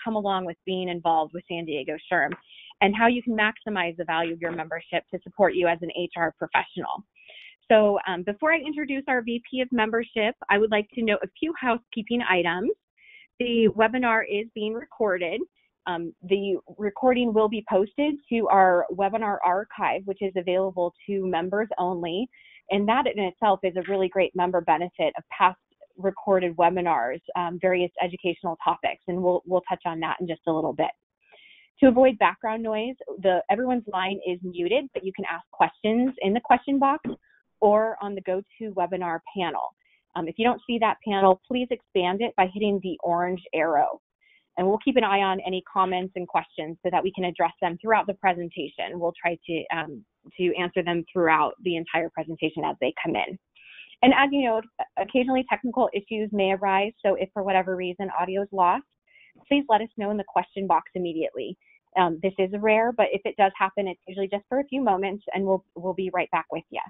come along with being involved with San Diego SHRM and how you can maximize the value of your membership to support you as an HR professional. So before I introduce our VP of membership, I would like to note a few housekeeping items. The webinar is being recorded. The recording will be posted to our webinar archive, which is available to members only. And that in itself is a really great member benefit of past recorded webinars, various educational topics, and we'll touch on that in just a little bit. To avoid background noise, everyone's line is muted, but you can ask questions in the question box or on the GoToWebinar panel. If you don't see that panel, please expand it by hitting the orange arrow. And we'll keep an eye on any comments and questions so that we can address them throughout the presentation. We'll try to answer them throughout the entire presentation as they come in. And as you know, occasionally technical issues may arise, so if for whatever reason audio is lost, please let us know in the question box immediately. This is rare, but if it does happen, it's usually just for a few moments, and we'll be right back with you.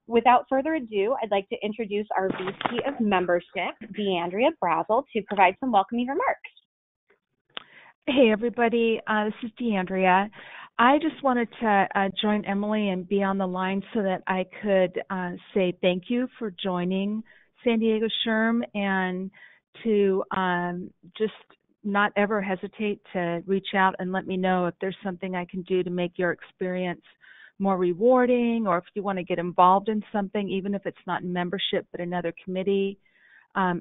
Without further ado, I'd like to introduce our VP of Membership, DeAndrea Brazel, to provide some welcoming remarks. Hey everybody, this is DeAndrea. I just wanted to join Emily and be on the line so that I could say thank you for joining San Diego SHRM, and to just not ever hesitate to reach out and let me know if there's something I can do to make your experience more rewarding, or if you want to get involved in something, even if it's not in membership but another committee.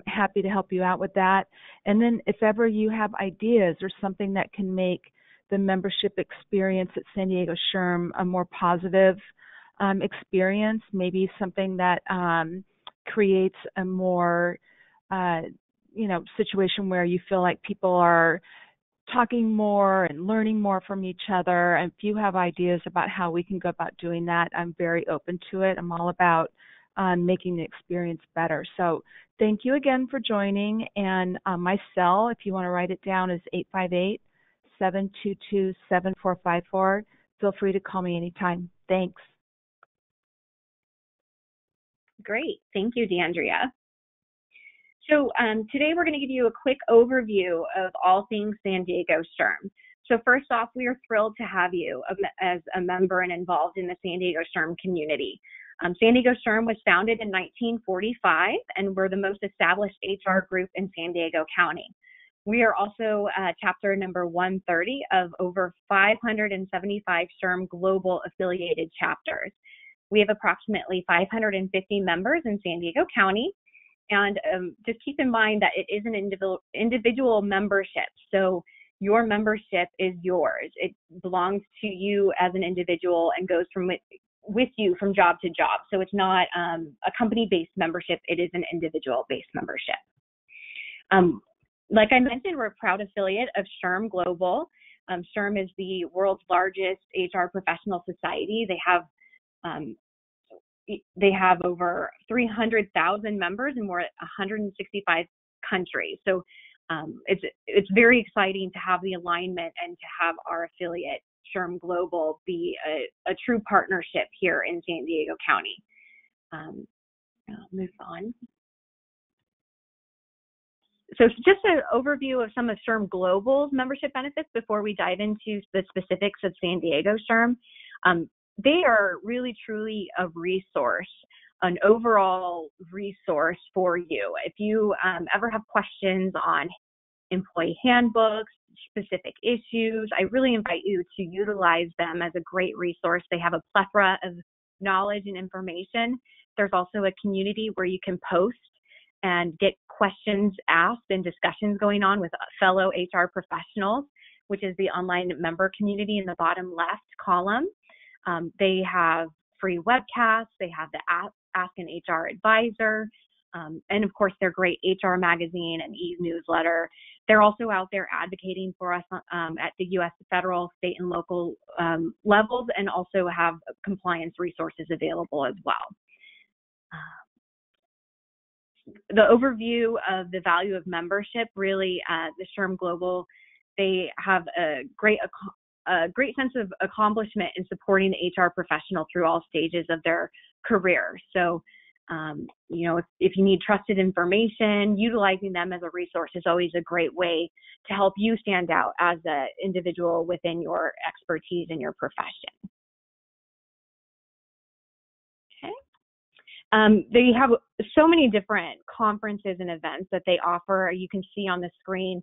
Happy to help you out with that. And then if ever you have ideas or something that can make the membership experience at San Diego SHRM a more positive experience, maybe something that creates a more, situation where you feel like people are talking more and learning more from each other. And if you have ideas about how we can go about doing that, I'm very open to it. I'm all about making the experience better. So thank you again for joining. And my cell, if you want to write it down, is 858-722-7454. Feel free to call me anytime. Thanks. Great. Thank you, DeAndrea. So today we're going to give you a quick overview of all things San Diego SHRM. So first off, we are thrilled to have you as a member and involved in the San Diego SHRM community. San Diego SHRM was founded in 1945, and we're the most established HR group in San Diego County. We are also chapter number 130 of over 575 SHRM global affiliated chapters. We have approximately 550 members in San Diego County. And just keep in mind that it is an individual membership. So your membership is yours. It belongs to you as an individual and goes with you from job to job. So it's not a company-based membership. It is an individual-based membership. Like I mentioned, we're a proud affiliate of SHRM Global. SHRM is the world's largest HR professional society. They have over 300,000 members in more than 165 countries. So it's very exciting to have the alignment and to have our affiliate SHRM Global be a true partnership here in San Diego County. I'll move on. So just an overview of some of SHRM Global's membership benefits before we dive into the specifics of San Diego SHRM. They are really, truly a resource, an overall resource for you. If you ever have questions on employee handbooks, specific issues, I really invite you to utilize them as a great resource. They have a plethora of knowledge and information. There's also a community where you can post and get questions asked and discussions going on with fellow HR professionals, which is the online member community in the bottom left column. They have free webcasts. They have the Ask an HR Advisor. And of course, their great HR magazine and e-newsletter. They're also out there advocating for us at the U.S. federal, state, and local levels, and also have compliance resources available as well. The overview of the value of membership, really, the SHRM Global, they have a great sense of accomplishment in supporting the HR professional through all stages of their career. So If you need trusted information, utilizing them as a resource is always a great way to help you stand out as an individual within your expertise in your profession. Okay. They have so many different conferences and events that they offer. You can see on the screen,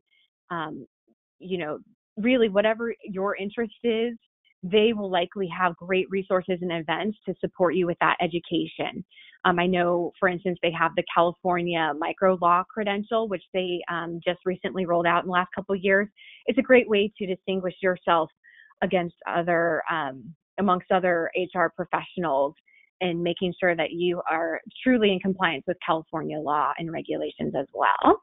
really whatever your interest is, they will likely have great resources and events to support you with that education. I know, for instance, they have the California Micro Law Credential, which they just recently rolled out in the last couple of years. It's a great way to distinguish yourself against amongst other HR professionals and making sure that you are truly in compliance with California law and regulations as well.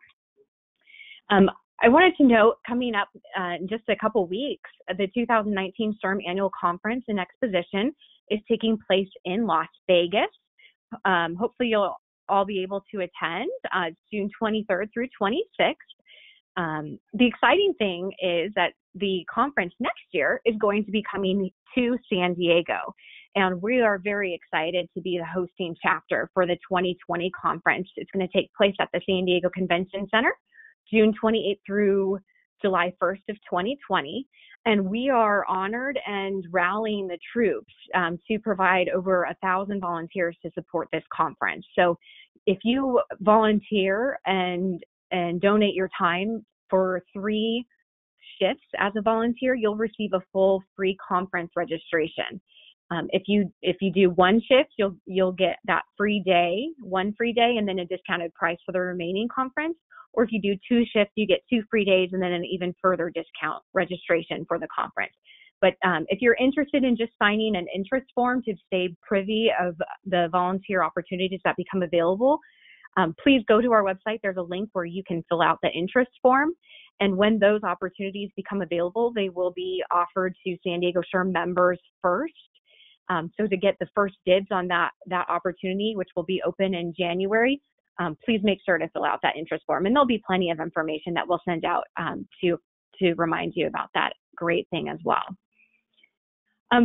I wanted to note, coming up in just a couple weeks, the 2019 SHRM Annual Conference and Exposition is taking place in Las Vegas. Hopefully you'll all be able to attend. It's June 23rd through 26th. The exciting thing is that the conference next year is going to be coming to San Diego, and we are very excited to be the hosting chapter for the 2020 conference. It's going to take place at the San Diego Convention Center, June 28th through July 1st of 2020. And we are honored and rallying the troops to provide over 1,000 volunteers to support this conference. So if you volunteer and donate your time for 3 shifts as a volunteer, you'll receive a full free conference registration. If you do 1 shift, you'll get that one free day, and then a discounted price for the remaining conference. Or if you do 2 shifts, you get 2 free days and then an even further discount registration for the conference. But if you're interested in just signing an interest form to stay privy of the volunteer opportunities that become available, please go to our website. There's a link where you can fill out the interest form. And when those opportunities become available, they will be offered to San Diego SHRM members first. So to get the first dibs on that opportunity, which will be open in January, please make sure to fill out that interest form. And there'll be plenty of information that we'll send out to remind you about that great thing as well.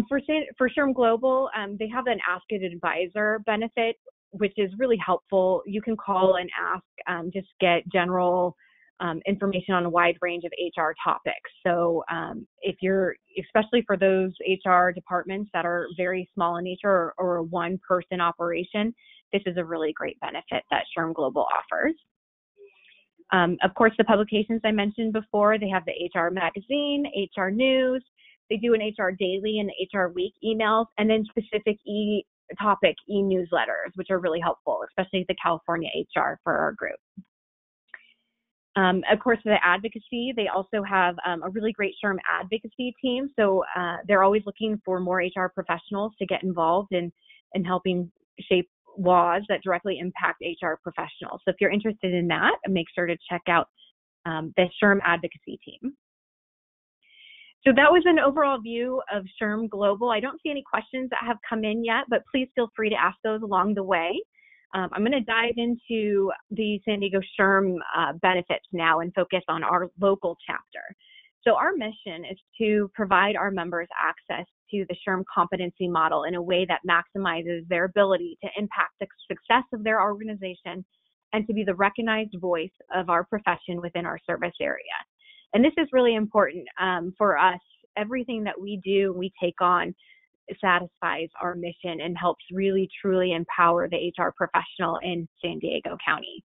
For SHRM Global, they have an Ask an Advisor benefit, which is really helpful. You can call and ask, just get general information on a wide range of HR topics. So especially for those HR departments that are very small in nature or a one-person operation, this is a really great benefit that SHRM Global offers. Of course, the publications I mentioned before, they have the HR Magazine, HR News, they do an HR Daily and HR Week emails, and then specific topic e-newsletters, which are really helpful, especially the California HR for our group. Of course, for the advocacy, they also have a really great SHRM advocacy team. So they're always looking for more HR professionals to get involved in helping shape laws that directly impact HR professionals. So if you're interested in that, make sure to check out the SHRM advocacy team. So that was an overall view of SHRM Global. I don't see any questions that have come in yet, but please feel free to ask those along the way. I'm going to dive into the San Diego SHRM benefits now and focus on our local chapter. So our mission is to provide our members access to the SHRM competency model in a way that maximizes their ability to impact the success of their organization and to be the recognized voice of our profession within our service area. And this is really important for us. Everything that we do, we take on, satisfies our mission and helps really truly empower the HR professional in San Diego County.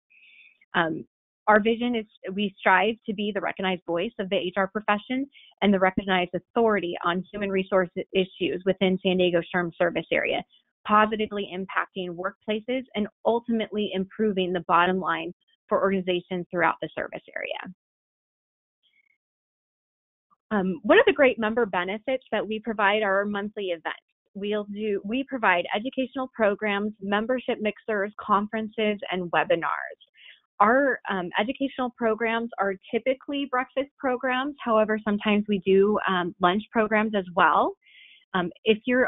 Our vision is we strive to be the recognized voice of the HR profession and the recognized authority on human resource issues within San Diego SHRM service area, positively impacting workplaces and ultimately improving the bottom line for organizations throughout the service area. One of the great member benefits that we provide are our monthly events. We provide educational programs, membership mixers, conferences, and webinars. Our educational programs are typically breakfast programs. However, sometimes we do lunch programs as well. If you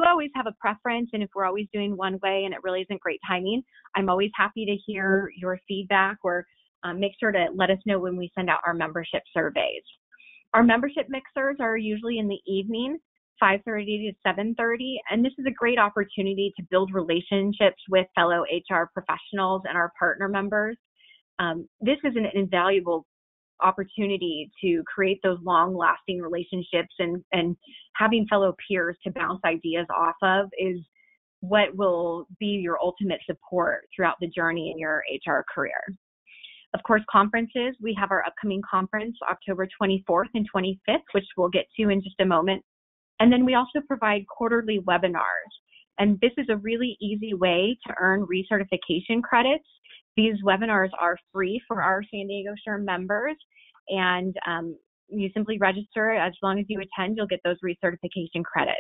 always have a preference, and if we're always doing one way and it really isn't great timing, I'm always happy to hear your feedback, or make sure to let us know when we send out our membership surveys. Our membership mixers are usually in the evening. 5:30 to 7:30. And this is a great opportunity to build relationships with fellow HR professionals and our partner members. This is an invaluable opportunity to create those long-lasting relationships, and having fellow peers to bounce ideas off of is what will be your ultimate support throughout the journey in your HR career. Of course, conferences. We have our upcoming conference, October 24th and 25th, which we'll get to in just a moment. And then we also provide quarterly webinars. And this is a really easy way to earn recertification credits. These webinars are free for our San Diego SHRM members, and you simply register. As long as you attend, you'll get those recertification credits.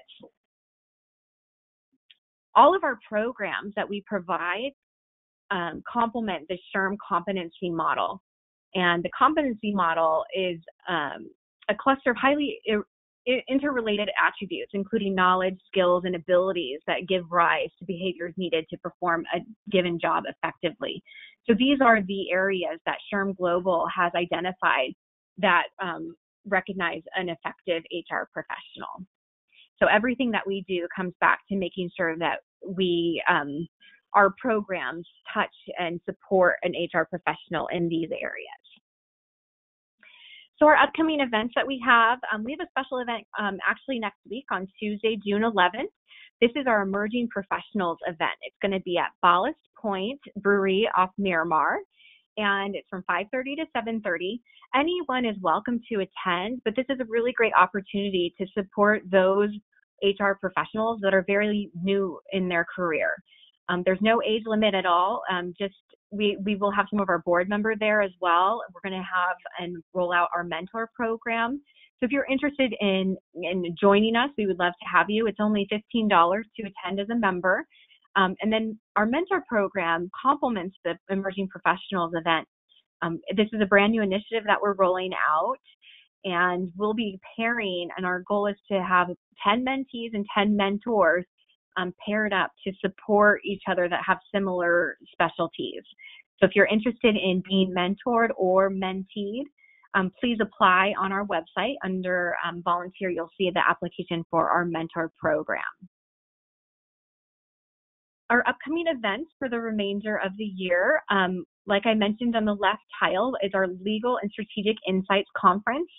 All of our programs that we provide complement the SHRM competency model. And the competency model is a cluster of highly interrelated attributes, including knowledge, skills, and abilities that give rise to behaviors needed to perform a given job effectively. So these are the areas that SHRM Global has identified that recognize an effective HR professional. So everything that we do comes back to making sure that our programs touch and support an HR professional in these areas. So our upcoming events that we have a special event actually next week on Tuesday, June 11th. This is our Emerging Professionals event. It's going to be at Ballast Point Brewery off Miramar, and it's from 5:30 to 7:30. Anyone is welcome to attend, but this is a really great opportunity to support those HR professionals that are very new in their career. There's no age limit at all. We will have some of our board members there as well. We're going to have and roll out our mentor program. So if you're interested in joining us, we would love to have you. It's only $15 to attend as a member. And then our mentor program complements the Emerging Professionals event. This is a brand new initiative that we're rolling out, and we'll be pairing, and our goal is to have 10 mentees and 10 mentors paired up to support each other that have similar specialties. So if you're interested in being mentored or menteed, please apply on our website under volunteer. You'll see the application for our mentor program. Our upcoming events for the remainder of the year, like I mentioned on the left tile, is our Legal and Strategic Insights Conference.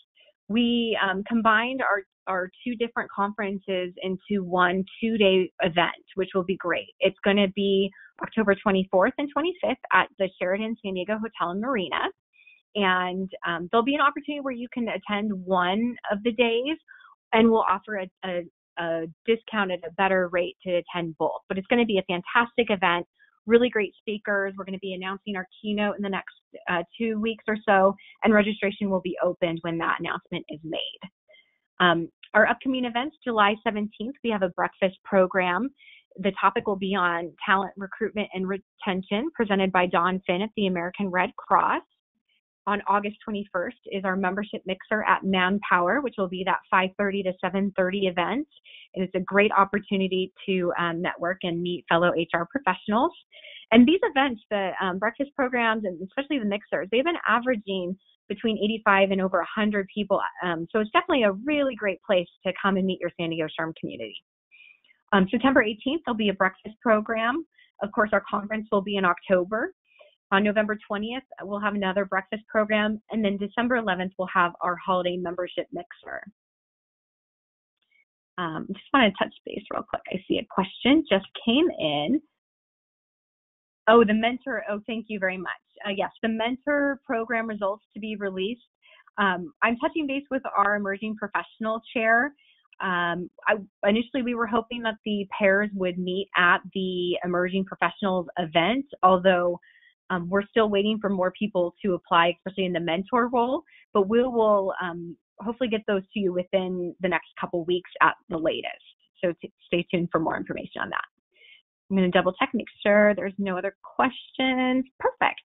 We combined our two different conferences into one 2-day event, which will be great. It's going to be October 24th and 25th at the Sheraton San Diego Hotel and Marina. And there'll be an opportunity where you can attend one of the days, and we'll offer a discount at a better rate to attend both. But it's going to be a fantastic event, really great speakers. We're going to be announcing our keynote in the next 2 weeks or so, and registration will be opened when that announcement is made. Our upcoming events, July 17th, we have a breakfast program. The topic will be on talent recruitment and retention, presented by Dawn Finn at the American Red Cross. On August 21st is our membership mixer at Manpower, which will be that 5:30 to 7:30 event. And it's a great opportunity to network and meet fellow HR professionals. And these events, the breakfast programs, and especially the mixers, they've been averaging between 85 and over 100 people. So it's definitely a really great place to come and meet your San Diego SHRM community. September 18th, there'll be a breakfast program. Of course, our conference will be in October. On November 20th, we'll have another breakfast program. And then December 11th, we'll have our holiday membership mixer. Just want to touch base real quick. I see a question just came in. Oh, the mentor. Oh, thank you very much. Yes, the mentor program results to be released. I'm touching base with our emerging professional chair. Initially, we were hoping that the pairs would meet at the emerging professionals event, although we're still waiting for more people to apply, especially in the mentor role, but we will hopefully get those to you within the next couple weeks at the latest. So stay tuned for more information on that. I'm going to double check, make sure there's no other questions. Perfect.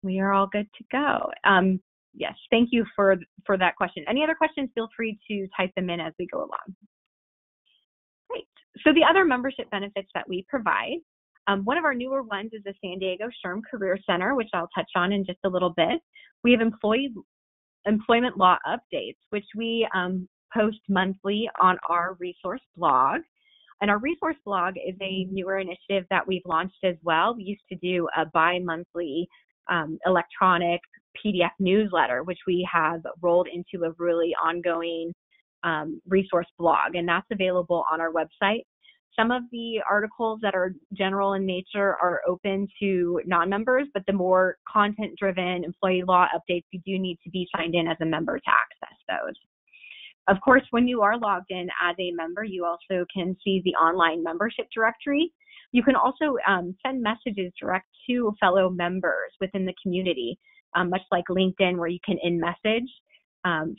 We are all good to go. Yes, thank you for that question. Any other questions, feel free to type them in as we go along. Great. So the other membership benefits that we provide, one of our newer ones is the San Diego SHRM Career Center, which I'll touch on in just a little bit. We have employment law updates, which we post monthly on our resource blog. And our resource blog is a newer initiative that we've launched as well. We used to do a bi-monthly electronic PDF newsletter, which we have rolled into a really ongoing resource blog, and that's available on our website. Some of the articles that are general in nature are open to non-members, but the more content-driven employee law updates, you do need to be signed in as a member to access those. Of course, when you are logged in as a member, you also can see the online membership directory. You can also send messages direct to fellow members within the community, much like LinkedIn, where you can in-message.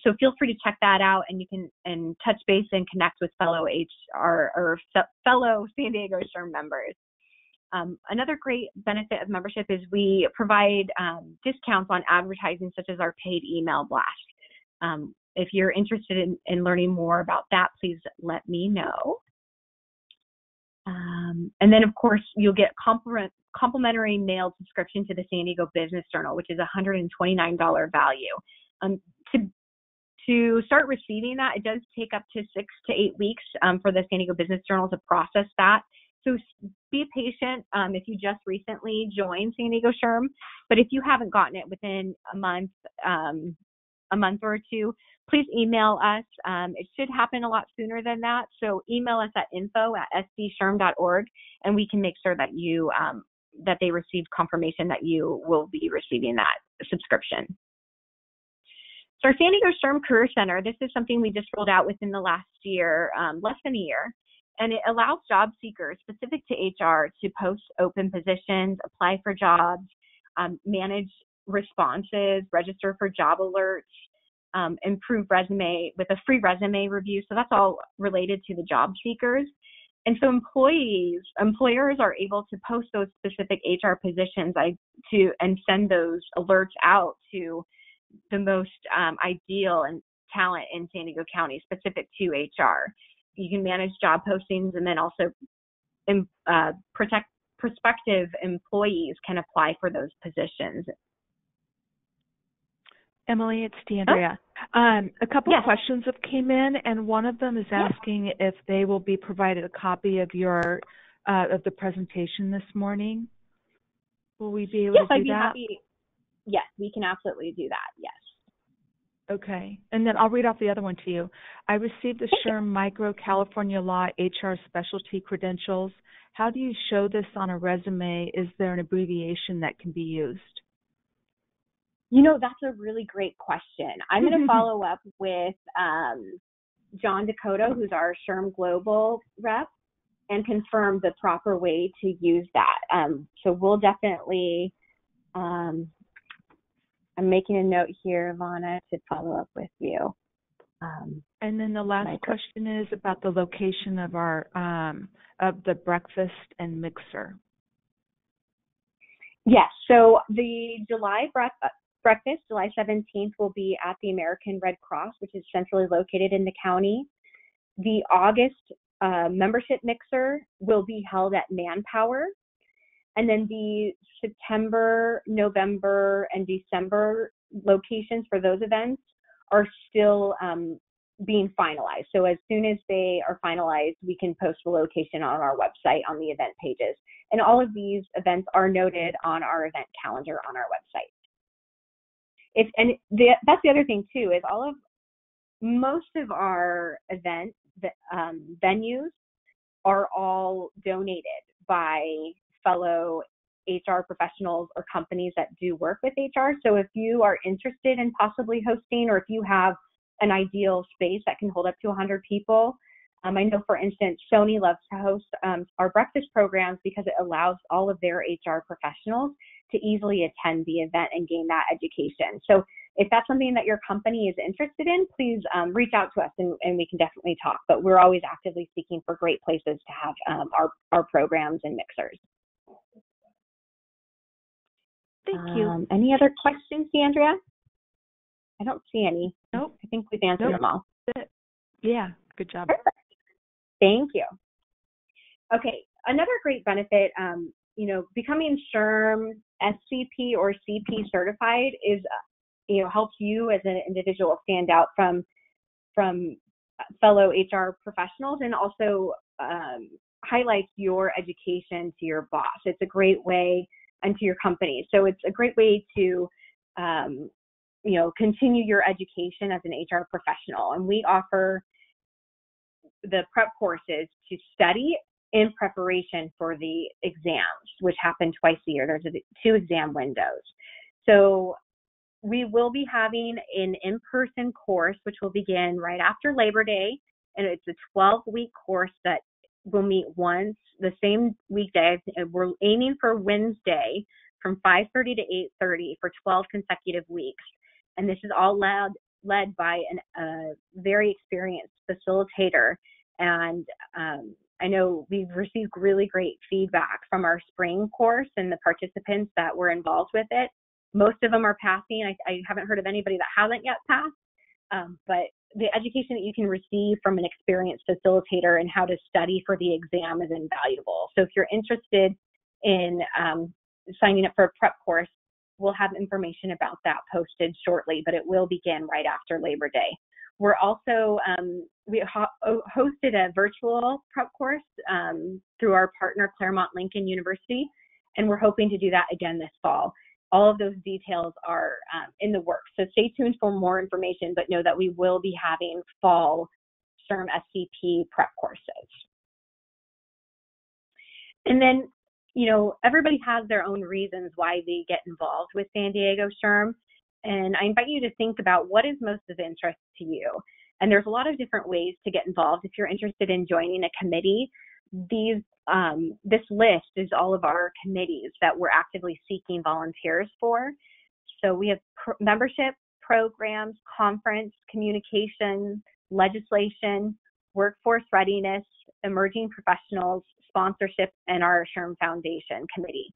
So feel free to check that out, and you can touch base and connect with fellow HR or fellow San Diego SHRM members. Another great benefit of membership is we provide discounts on advertising, such as our paid email blast. If you're interested in learning more about that, please let me know. And then, of course, you'll get complimentary mail subscription to the San Diego Business Journal, which is a $129 value. To start receiving that, it does take up to 6 to 8 weeks for the San Diego Business Journal to process that. So be patient if you just recently joined San Diego SHRM, but if you haven't gotten it within a month or two, please email us. It should happen a lot sooner than that. So email us at info@sdshRM.org, and we can make sure that you that they received confirmation that you will be receiving that subscription. So our San Diego SHRM Career Center, this is something we just rolled out within the last year, less than a year, and it allows job seekers specific to HR to post open positions, apply for jobs, manage responses, register for job alerts, improve resume with a free resume review. So that's all related to the job seekers. And so employers are able to post those specific HR positions and send those alerts out to the most ideal and talent in San Diego County specific to HR. You can manage job postings, and then also prospective employees can apply for those positions. Emily, it's DeAndrea. A couple of questions have came in, and one of them is asking if they will be provided a copy of your of the presentation this morning. Will we be able to do I'd be that? Happy. Yes, we can absolutely do that. Yes. Okay, and then I'll read off the other one to you. I received the SHRM Micro California Law HR Specialty Credentials. How do you show this on a resume? Is there an abbreviation that can be used? You know, that's a really great question. I'm going to follow up with John Dakota, who's our SHRM Global rep, and confirm the proper way to use that. So we'll definitely, I'm making a note here, Ivana, to follow up with you. And then the last question is about the location of our of the breakfast and mixer. Yes, so the July breakfast, July 17th, will be at the American Red Cross, which is centrally located in the county. The August membership mixer will be held at Manpower. And then the September, November, and December locations for those events are still being finalized. So as soon as they are finalized, we can post the location on our website on the event pages. And all of these events are noted on our event calendar on our website. That's the other thing too, is most of our event venues are all donated by fellow HR professionals or companies that do work with HR. So if you are interested in possibly hosting, or if you have an ideal space that can hold up to 100 people, I know, for instance, Sony loves to host our breakfast programs because it allows all of their HR professionals to easily attend the event and gain that education. So if that's something that your company is interested in, please reach out to us and we can definitely talk. But we're always actively seeking for great places to have our programs and mixers. Thank you. Any other questions, DeAndrea? I don't see any. Nope. I think we've answered them all. Yeah, good job. Perfect. Thank you. Okay, another great benefit, becoming SHRM, SCP, or CP certified is, helps you as an individual stand out from fellow HR professionals, and also highlights your education to your boss. It's a great way, and to your company. So it's a great way to continue your education as an HR professional. And we offer the prep courses to study in preparation for the exams, which happen twice a year. There's 2 exam windows. So we will be having an in-person course, which will begin right after Labor Day. And it's a 12-week course that will meet once the same weekday. We're aiming for Wednesday from 5:30 to 8:30 for 12 consecutive weeks. And this is all led by a very experienced facilitator. And I know we've received really great feedback from our spring course and the participants that were involved with it. Most of them are passing. I haven't heard of anybody that hasn't yet passed, but the education that you can receive from an experienced facilitator and how to study for the exam is invaluable. So if you're interested in signing up for a prep course, we'll have information about that posted shortly, but it will begin right after Labor Day. We're also, we hosted a virtual prep course through our partner, Claremont Lincoln University, and we're hoping to do that again this fall. All of those details are in the works. So stay tuned for more information, but know that we will be having fall SHRM SCP prep courses. And then, everybody has their own reasons why they get involved with San Diego SHRM. And I invite you to think about what is most of interest to you. And there's a lot of different ways to get involved. If you're interested in joining a committee, this list is all of our committees that we're actively seeking volunteers for. So we have membership, programs, conference, communication, legislation, workforce readiness, emerging professionals, sponsorship, and our SHRM Foundation committee.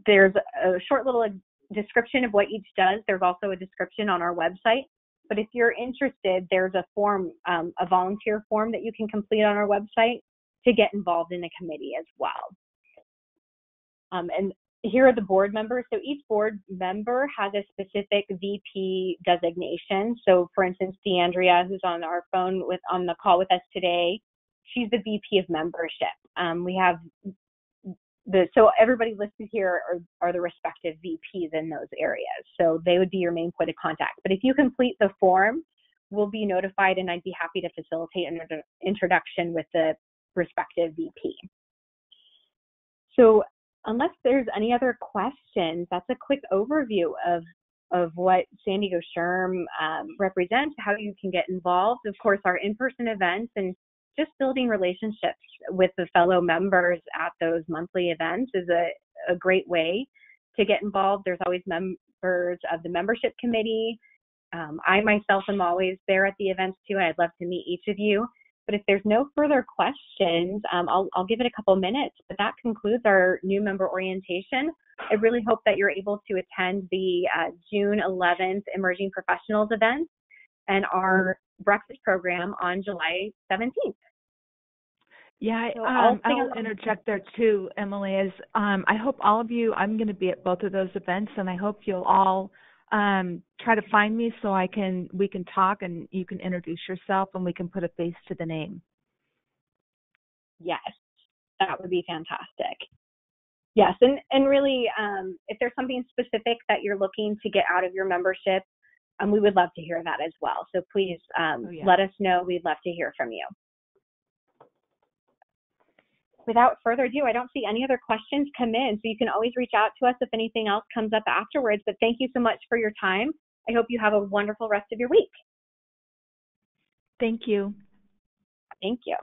There's a short little description of what each does. There's also a description on our website. But if you're interested, there's a form, a volunteer form that you can complete on our website to get involved in a committee as well. And here are the board members. So each board member has a specific VP designation. So for instance, DeAndrea, who's on our phone on the call with us today, she's the VP of membership. We have so everybody listed here are the respective VPs in those areas. So they would be your main point of contact. But if you complete the form, we'll be notified, and I'd be happy to facilitate an introduction with the respective VP. So unless there's any other questions, that's a quick overview of what San Diego SHRM represents, how you can get involved. Of course, our in-person events and just building relationships with the fellow members at those monthly events is a great way to get involved. There's always members of the membership committee. I myself am always there at the events too. I'd love to meet each of you. But if there's no further questions, I'll give it a couple minutes. But that concludes our new member orientation. I really hope that you're able to attend the June 11th Emerging Professionals event and our breakfast program on July 17th. Yeah, So I'll interject there too, Emily. I hope all of you, I'm going to be at both of those events, and I hope you'll all try to find me so we can talk and you can introduce yourself and we can put a face to the name. Yes, that would be fantastic. Yes, and really, if there's something specific that you're looking to get out of your membership, we would love to hear that as well. So please let us know. We'd love to hear from you. Without further ado, I don't see any other questions come in, so you can always reach out to us if anything else comes up afterwards. But thank you so much for your time. I hope you have a wonderful rest of your week. Thank you. Thank you.